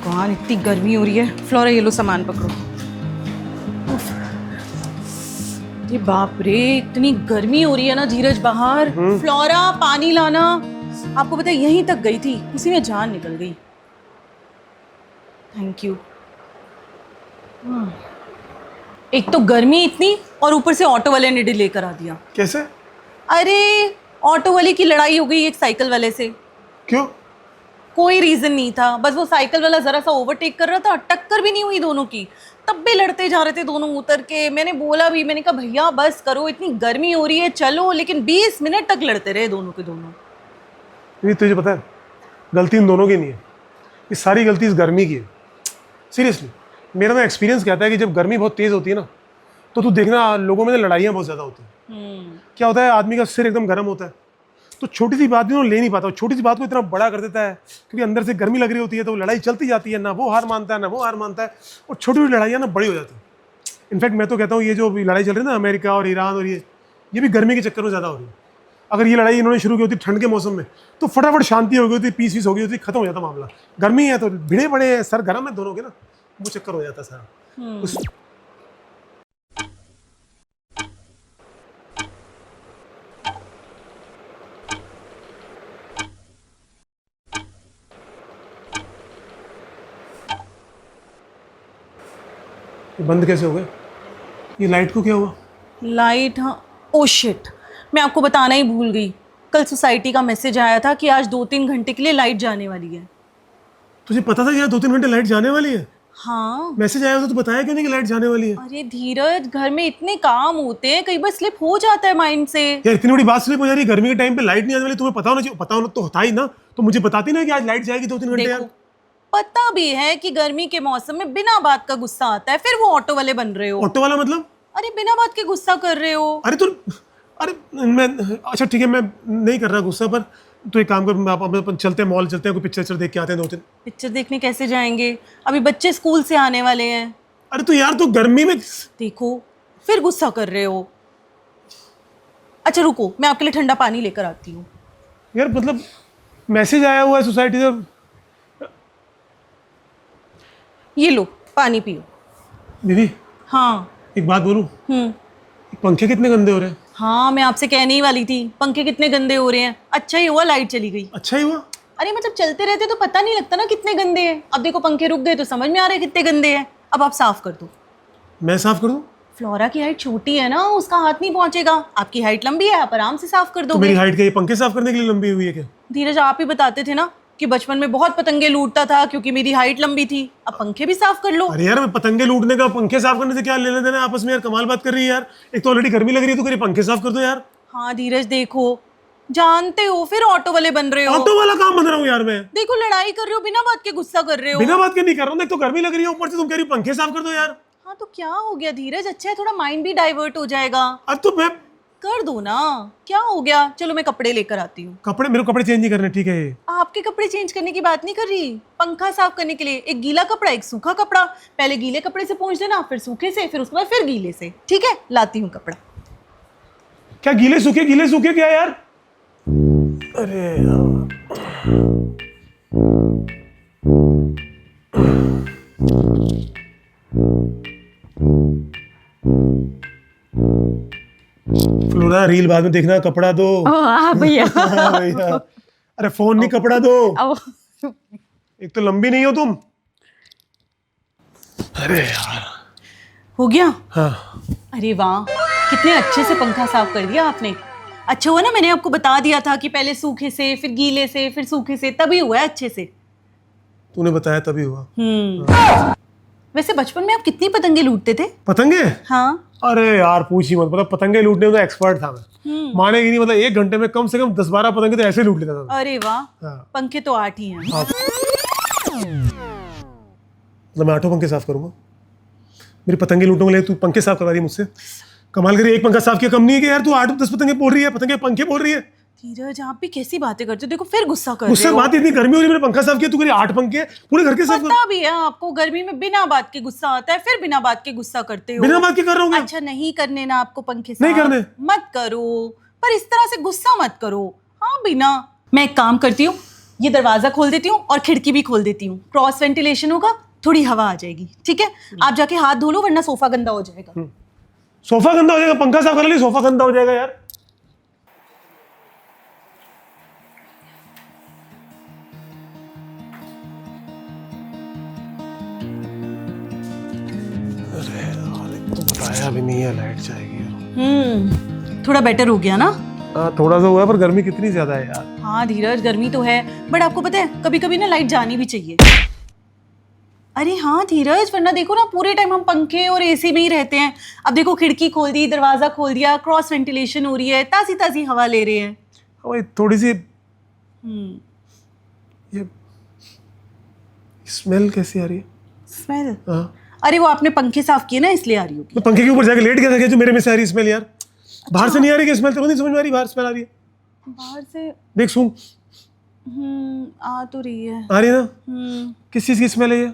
भगवान, इतनी गर्मी हो रही है। फ्लोरा, ये लो सामान पकड़ो। उफ, ये बाप रे, इतनी गर्मी हो रही है ना धीरज बाहर। फ्लोरा, पानी लाना। आपको पता है यहीं तक गई थी, उसी में जान निकल गई। Thank you. एक तो गर्मी इतनी और ऊपर से ऑटो वाले ने डिले करा दिया। कैसे? अरे ऑटो वाले की लड़ाई हो गई एक साइकिल वाले से। क्यों? कोई रीजन नहीं था, बस वो साइकिल वाला जरा सा ओवरटेक कर रहा था, टक्कर भी नहीं हुई दोनों की, तब भी लड़ते जा रहे थे दोनों उतर के। मैंने बोला भी, मैंने कहा भैया बस करो, इतनी गर्मी हो रही है चलो, लेकिन 20 मिनट तक लड़ते रहे दोनों के दोनों। ये तुझे पता है गलती इन दोनों की नहीं है, ये सारी गलती इस गर्मी की है। सीरियसली मेरा ना एक्सपीरियंस कहता है कि जब गर्मी बहुत तेज़ होती है ना तो तू देखना लोगों में लड़ाइयाँ बहुत ज़्यादा होती हैं। क्या होता है, आदमी का सिर एकदम गर्म होता है तो छोटी सी बात भी वो ले नहीं पाता, छोटी सी बात को इतना बड़ा कर देता है क्योंकि अंदर से गर्मी लग रही होती है, तो लड़ाई चलती जाती है, ना वो हार मानता है ना वो हार मानता है, और छोटी छोटी लड़ाइयाँ ना बड़ी हो जाती है। इनफैक्ट मैं तो कहता हूँ ये जो लड़ाई चल रही है ना अमेरिका और ईरान और ये भी गर्मी के चक्कर में ज़्यादा हो रही है। अगर ये लड़ाई इन्होंने शुरू की होती ठंड के मौसम में तो फटाफट शांति हो गई होती, पीस हो गई होती, खत्म हो जाता मामला। गर्मी है तो भिड़े पड़े हैं, सर गर्म है दोनों के ना, वो चक्कर हो जाता सारा। बंद कैसे हो गए? ये लाइट को क्या हुआ? लाइट, हाँ, ओ शिट, मैं आपको बताना ही भूल गई। कल सोसाइटी का मैसेज आया था कि आज 2-3 घंटे के लिए लाइट जाने वाली है। तुझे पता था यार 2-3 घंटे लाइट जाने वाली है? हाँ। मैसेज आया था तो बताया क्यों नहीं कि लाइट जाने वाली है? अरे धीरज, घर में इतने काम होते हैं, कई बार स्लिप हो जाता है माइंड से। यार इतनी बड़ी बात स्लिप हो जा रही है, गर्मी के टाइम पे लाइट नहीं आने वाली, तुम्हें पता होना चाहिए। पता होना तो होता ही ना, तो मुझे बताती ना कि आज लाइट जाएगी 2-3 घंटे। यार पता भी है कि गर्मी के मौसम में बिना बात का गुस्सा आता है, फिर वो ऑटो वाले बन रहे हो। ऑटो वाला मतलब? अरे बिना बात के गुस्सा कर रहे हो। अरे मैं, अच्छा ठीक है मैं नहीं कर रहा गुस्सा, पर तो एक काम कर, अपन चलते हैं, मॉल चलते हैं, कोई पिक्चर देख के आते हैं 2-3। पिक्चर देखने कैसे जाएंगे, अभी बच्चे स्कूल से आने वाले हैं। अरे तो यार तो गर्मी में देखो फिर गुस्सा कर रहे हो। अच्छा रुको, मैं आपके लिए ठंडा पानी लेकर आती हूँ। यार मतलब मैसेज आया हुआ है सोसाइटी से। ये लो पानी पियो। दीदी हाँ। एक बात बोलूं? पंखे कितने गंदे हो रहे हैं। हाँ, मैं आपसे कहने ही वाली थी, पंखे कितने गंदे हो रहे हैं। अच्छा ही हुआ लाइट चली गई। अच्छा ही हुआ? अरे मतलब चलते रहते तो पता नहीं लगता ना कितने गंदे हैं। अब देखो पंखे रुक गए तो समझ में आ रहा है कितने गंदे हैं। अब आप साफ कर दो। मैं साफ कर दूं? फ्लोरा की हाइट छोटी है ना, उसका हाथ नहीं पहुंचेगा। आपकी हाइट लंबी है, आप आराम से साफ कर तो दोगे। मेरी हाइट क्या ये पंखे साफ करने के लिए लंबी हुई है क्या? धीरज, आप ही बताते थे ना कि बचपन में बहुत पतंगे लूटता था क्योंकि मेरी हाइट लंबी थी। अब पंखे भी साफ कर लो। अरे यार मैं पतंगे लूटने का पंखे साफ करने से क्या लेना देना आपस में? यार कमाल बात कर रही है यार। एक तो ऑलरेडी गर्मी लग रही है तो करिए पंखे साफ कर दो यार। हाँ धीरज, देखो जानते हो फिर ऑटो वाले बन रहे हो। ऑटो वाला काम बन रहा हूँ यार मैं? देखो लड़ाई कर रहे हो, बिना बात के गुस्सा कर रहे हो। बिना बात के नहीं कर रहा हूँ, एक तो गर्मी लग रही है, ऊपर से तुम कह रही हो पंखे साफ कर दो यार। हाँ तो क्या हो गया धीरज, अच्छा है थोड़ा माइंड भी डाइवर्ट हो जाएगा। अब तो मैं कर दो ना, क्या हो गया। चलो मैं कपड़े लेकर आती हूँ। कपड़े, मेरे को कपड़े चेंज नहीं करने, ठीक है? आपके कपड़े चेंज करने की बात नहीं कर रही, पंखा साफ करने के लिए एक गीला कपड़ा एक सूखा कपड़ा। पहले गीले कपड़े से पोंछ देना, फिर सूखे से, फिर उसके बाद फिर गीले से। ठीक है, लाती हूँ कपड़ा। क्या गीले सूखे क्या यार? अरे यार फ्लोरा, रील बाद में देखना, कपड़ा दो। भैया भैया अरे फोन नहीं, कपड़ा दो। एक तो लंबी नहीं हो तुम। अरे यार हो गया। हाँ। अरे वाह, कितने अच्छे से पंखा साफ कर दिया आपने। अच्छा हुआ ना मैंने आपको बता दिया था कि पहले सूखे से, फिर गीले से, फिर सूखे से, तभी हुआ है अच्छे से। तूने बताया तभी हुआ। वैसे बचपन में आप कितनी पतंगे लूटते थे? पतंगे? हाँ। अरे यार पूछ ही मत, मतलब पतंगे लूटने में तो एक्सपर्ट था मैं। मानेगी नहीं, मतलब 1 घंटे में कम से कम 10-12 पतंगे तो ऐसे लूट लेता था। अरे वाह। हाँ। पंखे तो 8 ही हैं। हाँ। मतलब मैं 8 पंखे साफ करूंगा? मेरी पतंगे लूटने के लिए तू पंखे साफ करवा रही है मुझसे? कमाल करी, एक पंखा साफ किया कम नहीं है कि यार तू 8-10 पतंगे बोल रही है, पंखे बोल रही है। धीरज, आप भी कैसी बातें करते हो, देखो फिर गुस्सा कर रहे हो। मुझसे बात, इतनी गर्मी हो रही है, मैंने पंखा साफ किया, तू कह रही 8 पंखे पूरे घर के साफ कर। पता भी है आपको गर्मी में बिना बात के गुस्सा आता है, फिर बिना बात के गुस्सा करते हो। बिना बात के कर रहा हूँ क्या? अच्छा नहीं करने ना आपको पंखे साफ? नहीं करने। मत करो, पर इस तरह से गुस्सा मत करो। हाँ बिना। मैं एक काम करती हूँ, ये दरवाजा खोल देती हूँ और खिड़की भी खोल देती हूँ, क्रॉस वेंटिलेशन होगा, थोड़ी हवा आ जाएगी। ठीक है, आप जाके हाथ धो लो वरना सोफा गंदा हो जाएगा। सोफा गंदा हो जाएगा? पंखा साफ कर ले, सोफा गंदा हो जाएगा यार। अरे यार, एक तो बताया भी नहीं है लाइट जाएगी। थोड़ा बेटर हो गया ना? हाँ थोड़ा सा हुआ है, पर गर्मी कितनी ज्यादा है यार। हाँ धीरज, गर्मी तो है, बट आपको पता है कभी कभी ना लाइट जानी भी चाहिए। अरे हाँ धीरज, वरना देखो ना पूरे टाइम हम पंखे और एसी में ही रहते हैं। अब देखो खिड़की खोल दी, दरवाजा खोल दिया, क्रॉस वेंटिलेशन हो रही है, ताजी ताजी हवा ले रहे हैं। वही थोड़ी सी ये स्मेल कैसी आ रही है? स्मेल? हाँ, अरे वो आपने पंखे साफ किए ना, इसलिए आ रही होगी। मैं पंखे के ऊपर जाके लेट गया था जो मेरे में से आ रही है स्मेल यार। बाहर से नहीं आ रही स्मेल? तेरे को नहीं समझ में आ रही बाहर स्मेल आ रही है? बाहर से देख सुन, आ तो रही है। आ रही है ना? किस चीज की स्मेल है ये?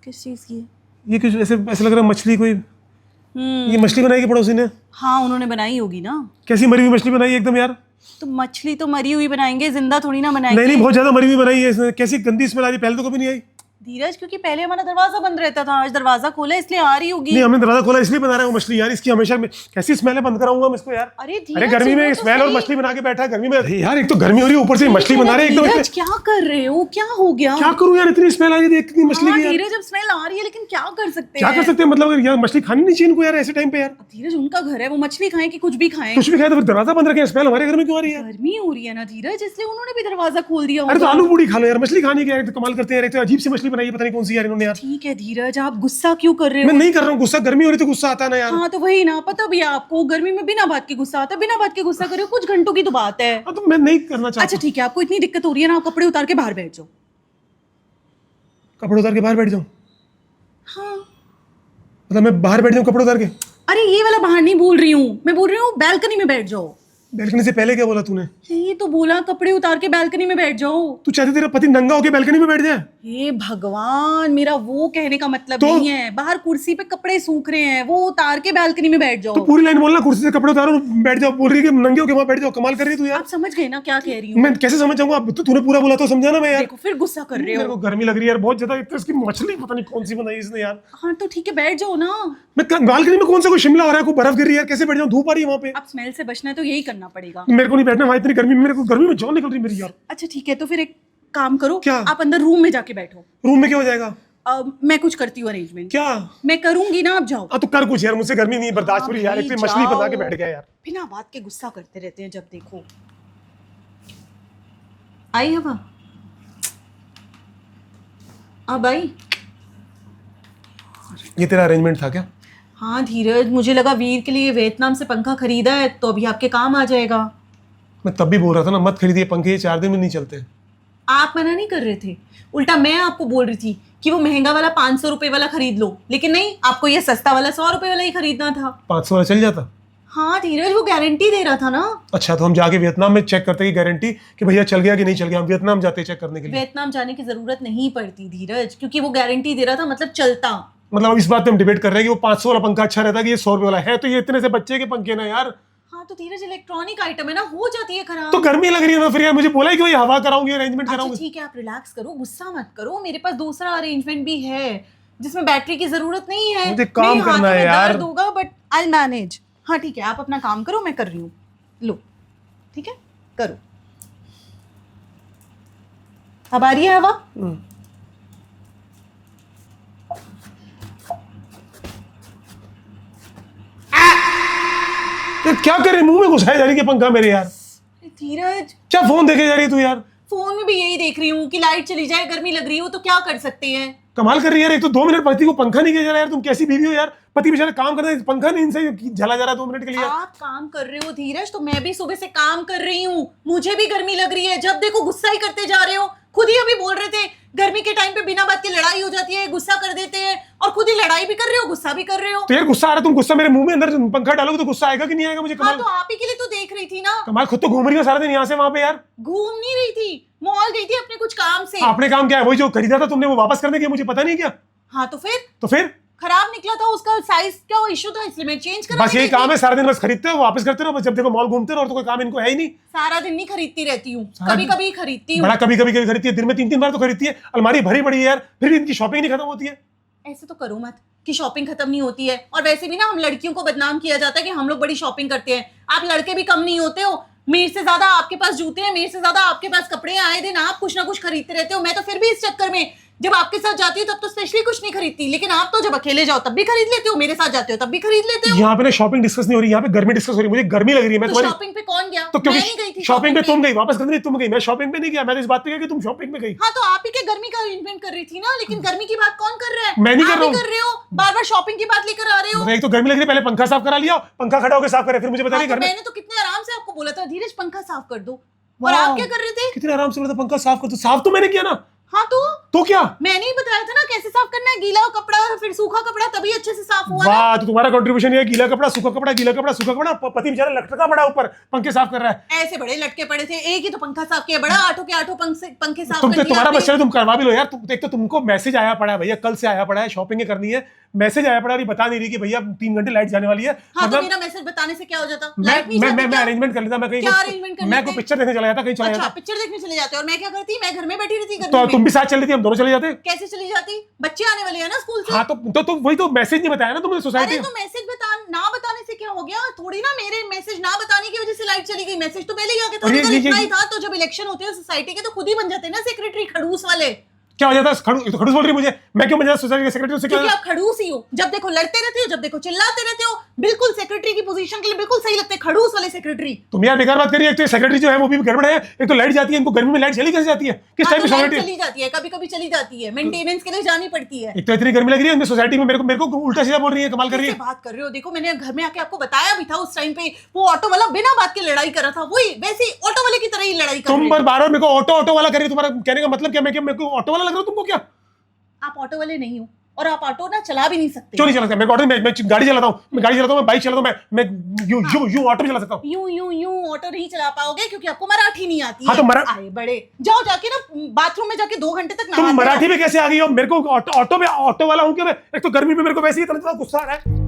किस चीज की? ये कुछ ऐसे ऐसे लग रहा है मछली कोई। ये मछली बनाई कि पड़ोसी ने? हाँ उन्होंने बनाई होगी ना। कैसी मरी हुई मछली बनाई है एकदम यार? तो मछली तो मरी हुई बनाएंगे, जिंदा थोड़ी ना बनाएंगे। नहीं नहीं, बहुत ज्यादा मरी हुई बनाई है इसने। कैसी गंदी स्मेल आ रही, पहले तो कभी नहीं आई। धीरज, क्योंकि पहले हमारा दरवाजा बंद रहता था, आज दरवाजा खोला इसलिए आ रही होगी। नहीं, हमने दरवाजा खोला इसलिए बना रहा है वो मछली यार। इसकी हमेशा कैसी स्मेल है, बंद कराऊंगा मैं इसको यार। अरे अरे गर्मी में स्मेल और मछली बना के बैठा है गर्मी में यार। एक तो गर्मी हो रही है, ऊपर से मछली बना रहे हैं एकदम। धीरज क्या कर रहे हो, क्या हो गया? क्या करूं यार, इतनी स्मेल आ रही है इतनी मछली की यार। धीरज जब स्मेल आ रही है, लेकिन क्या कर सकते क्या हैं? कर सकते हैं मतलब? यार मछली खानी नहीं चाहिए इनको यार ऐसे टाइम पे यार। धीरज उनका घर है, वो मछली खाएं कि कुछ भी खाएं। कुछ भी खाए तो फिर दरवाजा बंद रखें, स्मेल हमारे घर में क्यों आ रही है? गर्मी हो रही है ना धीरज, इसलिए उन्होंने भी दरवाजा खोल दिया अरे तो होगा। आलू पूड़ी खा लो यार, मछली खाने के तो कमाल करते हैं यार। एक तो अजीब सी मछली बनाई है, पता नहीं कौन सी यार इन्होंने यार। ठीक है धीरज, आप गुस्सा क्यों कर रहे हो? मैं नहीं कर रहा हूँ गुस्सा, गर्मी हो रही तो गुस्सा आता है ना यार। हाँ तो वही ना, पता भी है आपको गर्मी में बिना बात के गुस्सा आता है। बिना बात के गुस्सा करो, कुछ घंटों की तो बात है। हाँ, तो मैं नहीं करना चाहता। अच्छा ठीक है, आपको इतनी दिक्कत हो रही है ना, आप कपड़े उतार के बाहर बैठ जाओ। कपड़े उतार के बाहर बैठ जाऊँ? हाँ मतलब मैं बाहर बैठ जाऊँ कपड़े उतार के? अरे ये वाला बाहर नहीं बोल रही हूँ, मैं बोल रही हूँ बैल्कनी में बैठ जाओ। बैल्कनी से पहले क्या बोला तूने? ये तो बोला कपड़े उतार के बैल्कनी में बैठ जाओ। तू चाहती तेरा पति नंगा होके बैल्कनी में बैठ जाए? हे भगवान, मेरा वो कहने का मतलब तो? नहीं है। बाहर कुर्सी पे कपड़े सूख रहे हैं, वो उतार के बैल्कनी में बैठ तो जाओ। पूरी लाइन बोलना, कुर्सी से कपड़े उतारो बैठ जाओ। बोल रही है कि नंगे होके वहां बैठ जाओ। कमाल कर रही है तू यार। आप समझ गए ना क्या कह रही हूँ? मैं कैसे समझ जाऊंगा? अब तो तूने पूरा बोला तो समझा ना मैं यार। देखो फिर गुस्सा कर रहे मेरे हो। को गर्मी लग रही है यार बहुत ज्यादा। एक तो इसकी मछली पता नहीं कौन सी बनाई इसने यार। हाँ तो ठीक है, बैठ जाओ ना। मैं बालकनी में कौन सा कोई शिमला हो रहा है, कोई बर्फ गिर रही है यार, कैसे बैठ जाऊं? धूप आ रही है वहां पे। आप स्मेल से बचना है तो यही करना पड़ेगा। मेरे को नहीं बैठना वहां इतनी गर्मी में। मेरे को गर्मी में जान निकल रही मेरी यार। अच्छा ठीक है, तो फिर एक काम करो। क्या? आप अंदर रूम में जाके बैठो। रूम में क्या हो जाएगा? मैं कुछ करती हूँ अरेंजमेंट। क्या? मैं करूंगी ना, आप जाओ। तो कर कुछ यार, मुझसे गर्मी नहीं बर्दाश्त हो रही यार। एक तो मछली बना के बैठ गया यार। बिना बात के गुस्सा करते रहते हैं जब देखो। आई हवा? अब आई? ये तेरा अरेंजमेंट था क्या? हाँ धीरज, मुझे लगा वीर के लिए वियतनाम से पंखा खरीदा है तो अभी आपके काम आ जाएगा। मैं तब भी बोल रहा था ना मत खरीदिए पंखे, ये 4 दिन में नहीं चलते। आप मना नहीं कर रहे थे, उल्टा मैं आपको बोल रही थी कि वो महंगा वाला 500 रुपए वाला खरीद लो, लेकिन नहीं, आपको ये सस्ता वाला 100 रुपए वाला ही खरीदना था। 500 वाला चल जाता? हाँ धीरज, वो गारंटी दे रहा था ना। अच्छा, तो हम जाके वियतनाम में चेक करते कि गारंटी कि भैया चल गया कि नहीं चल गया। हम वियतनाम जाते चेक करने के लिए। वियतनाम जाने की जरूरत नहीं पड़ती धीरज, क्योंकि वो गारंटी दे रहा था, मतलब चलता। मतलब अब इस बात पे हम डिबेट कर रहे हैं कि वो 500 वाला पंखा अच्छा रहता है कि ये 100 रुपए वाला है? तो ये इतने से बच्चे के पंखे ना यार। हाँ तो धीरज, इलेक्ट्रॉनिक आइटम है ना, हो जाती है खराब। तो गर्मी लग रही है ना फिर यार। मुझे बोला है कि वही हवा कराऊंगी, अरेंजमेंट अच्छा कराऊंगी। ठीक है, आप रिलैक्स करो, गुस्सा मत करो। मेरे पास दूसरा अरेंजमेंट भी है जिसमें बैटरी की जरूरत नहीं है। मुझे काम मेरे करना हाथों है में यार। दर्द होगा बट आई मैनेज। हाँ ठीक है, आप अपना काम करो, मैं कर रही हूँ। लो ठीक है, करो। अब आ रही है हवा? तो क्या करे, मुंह में घुसाए जा रही है पंखा मेरे यार। धीरज, क्या फोन देखे जा रही है तू यार? फोन में भी यही देख रही हूँ कि लाइट चली जाए, गर्मी लग रही हो तो क्या कर सकते हैं। कमाल कर रही है यार। एक तो 2 मिनट पति को पंखा नहीं किया जा रहा यार। तुम कैसी बीवी हो यार? पति बेचारा काम कर रहा है, पंखा नहीं इनसे झला जा रहा है 2 मिनट के लिए। आप काम कर रहे हो धीरज, तो मैं भी सुबह से काम कर रही हूँ, मुझे भी गर्मी लग रही है। जब देखो गुस्सा ही करते जा रहे हो। खुद ही अभी बोल रहे थे गर्मी के टाइम पे बिना बात की लड़ाई हो जाती है, गुस्सा कर देते हैं, और खुद ही लड़ाई भी कर रहे हो, गुस्सा भी कर रहे हो। तो यार गुस्सा आ रहा है, तुम गुस्सा मेरे मुंह में अंदर पंखा डालोगे तो गुस्सा आएगा कि नहीं आएगा? मुझे हाँ कमाल। तो आप ही के लिए तो देख रही थी ना। कमाल, खुद तो घूम रही हो सारा दिन यहाँ से वहां पे यार। घूम नहीं रही थी, मॉल गई थी अपने कुछ काम से। आपने काम क्या है? वही जो खरीदा था तुमने वो वापस करने की, मुझे पता नहीं क्या? हाँ तो फिर तो फिर खराब निकला था, उसका साइज क्या वो इशू था, इसलिए मैं चेंज करा। बस यही काम है, सारा दिन बस खरीदते हो वापस करते रहो, जब देखो मॉल घूमते रहो, और तो कोई काम इनको है ही नहीं। सारा दिन नहीं खरीदती रहती हूँ, सारा कभी दिन- कभी खरीदती हूँ। बड़ा कभी कभी खरीदती है, दिन में 3-3 बार तो खरीदती है, अलमारी भरी पड़ी है यार, फिर भी इनकी शॉपिंग नहीं खत्म होती है। ऐसे तो करो मत कि शॉपिंग खत्म नहीं होती है। और वैसे भी ना हम लड़कियों को बदनाम किया जाता है कि हम लोग बड़ी शॉपिंग करते हैं। आप लड़के भी कम नहीं होते हो, मेरे से ज्यादा आपके पास जूते हैं, मेरे से ज्यादा आपके पास कपड़े हैं, आए दिन आप कुछ ना कुछ खरीदते रहते हो। मैं तो फिर भी इस चक्कर में जब आपके साथ जाती हूँ तब तो स्पेशली कुछ नहीं खरीदती, लेकिन आप तो जब अकेले जाओ तब भी खरीद लेते हो, मेरे साथ जाते हो तब भी खरीद लेते हो। यहाँ पे ना शॉपिंग डिस्कस नहीं हो रही, यहाँ पे गर्मी डिस्कस हो रही है, मुझे गर्मी लग रही है। मैं तो तुम्हारी शॉपिंग पे कौन गया? तो मैं नहीं गई थी शॉपिंग पे तुम गई, वापस करने तुम गई, मैं शॉपिंग पे नहीं गया। मैं तो इस बात पे गया कि तुम शॉपिंग पे गई। हाँ तो आप ही के गर्मी का अरेंजमेंट कर रही थी ना, लेकिन गर्मी की बात कौन कर रहा है? मैं नहीं कर आप रहा ही हूँ। कर रहे हो, बार बार शॉपिंग की बात लेकर आ रहे हो। मतलब एक तो गर्मी लग रही है, पहले पंखा साफ करा लिया, पंखा खड़ा होकर साफ करे, फिर मुझे बता रही हाँ, तो घर में। मैंने तो कितने आराम से आपको बोला था धीरज पंखा साफ कर दो, और वाह। आप क्या कर रहे थे? कितने आराम से बोला था पंखा साफ कर, तो साफ तो मैंने किया ना। हाँ तो क्या मैंने ही बताया था ना कैसे साफ करना है, गीला कपड़ा फिर सूखा कपड़ा, तभी अच्छे से साफ हुआ ना। वाह, तो तुम्हारा कंट्रीब्यूशन ये है, गीला कपड़ा सूखा कपड़ा, गीला कपड़ा सूखा कपड़ा। पति बेचारा लटका पड़ा ऊपर, पंखे साफ कर रहा है। ऐसे बड़े लटके पड़े थे, एक ही तो पंखा साफ किया, बड़ा आठों के आठों पंखे साफ तुम कर तो दिए तुम्हारा आपने। बच्चा है, तुम करवा भी लो यार। एक तो तुमको मैसेज आया पड़ा है भैया, कल से आया पड़ा है, शॉपिंग करनी है, मैसेज आया पड़ा है, बता नहीं रही कि भैया 3 घंटे लाइट जाने वाली है। हाँ तो मतलब मेरा मैसेज बताने से क्या हो जाता? मैं लाइट नहीं जाती मैं क्या? अरेंजमेंट कर लेता, मैं कहीं क्या arrangement कर मैं लेते? कोई पिक्चर देखने चला जाता, कहीं चला अच्छा जाता। पिक्चर देखने चले जाते, और मैं क्या करती? मैं घर में बैठी रहती तो गर्मी तुम में। भी साथ चल रही थी, हम दोनों चले जाते। कैसे चली जाती? बच्चे आने वाले हैं ना स्कूल से। हाँ तो वही तो मैसेज नहीं बताया ना तुमने सोसाइटी। अरे तो मैसेज ना बताने से क्या हो गया? थोड़ी ना मेरे मैसेज ना बताने की वजह से लाइट चली गई, मैसेज तो पहले ही आ गया था। और ये- अगर ये- इतना ही था तो जब इलेक्शन होते हैं सोसाइटी के तो खुद ही बन जाते हैं ना सेक्रेटरी, खड़ूस वाले। क्या हो जाता है? खड़ूस बोल रही है मुझे, मैं क्यों बन जाता सोसाइटी के सेक्रेटरी से? क्या क्योंकि आप खड़ूस ही हो, जब देखो लड़ते रहते हो, जब देखो चिल्लाते रहते हो। बिल्कुल सेक्रेटरी की पोजीशन के लिए बिल्कुल सही लगते हैं खड़ूस वाले सेक्रेटरी। तुम यार बेकार बात करिए। एक तो सेक्रेटरी जो है वो भी गड़बड़ है, एक तो लाइट जाती है, इनको गर्मी में लाइट चली कैसे जाती है? किस टाइप की सोसाइटी? चली जाती है, कभी कभी चली जाती है, मेंटेनेंस के लिए जानी पड़ती है। एक तो इतनी गर्मी लग रही है सोसाइटी में, मेरे को उल्टा सीधा बोल रही है, कमाल कर रही कैसे है। बात कर रहे हो? देखो मैंने घर में आके आपको बताया भी था उस टाइम पे, वो ऑटो वाला बिना बात के लड़ाई कर रहा था, वही वैसे ऑटो वाले की तरह ही लड़ाई कर तुम रहे बार बार मेरे को ऑटो वाला कर रही हो। तुम्हारा कहने का मतलब क्या? मेरे को ऑटो वाला लग रहा हूँ तुमको? क्या आप ऑटो वाले नहीं हो, और आप ऑटो ना चला भी नहीं सकते। क्यों नहीं चला सकता? मेरे को ऑटो, मैं गाड़ी चलाता हूँ, मैं गाड़ी चलाता हूँ, मैं बाइक चलाता हूँ, मैं यूं ऑटो भी चला सकता हूँ। यूं ऑटो नहीं चला पाओगे क्योंकि आपको मराठी नहीं आती हाँ, है। तो आए बड़े जाओ जाके ना बाथरूम में जाके 2 घंटे तक तुम नहाते मराठी रहो। में कैसे आ गई हो? मेरे को ऑटो वाला हूँ क्या मैं? एक तो गर्मी में मेरे को वैसे ही इतना गुस्सा आ रहा है।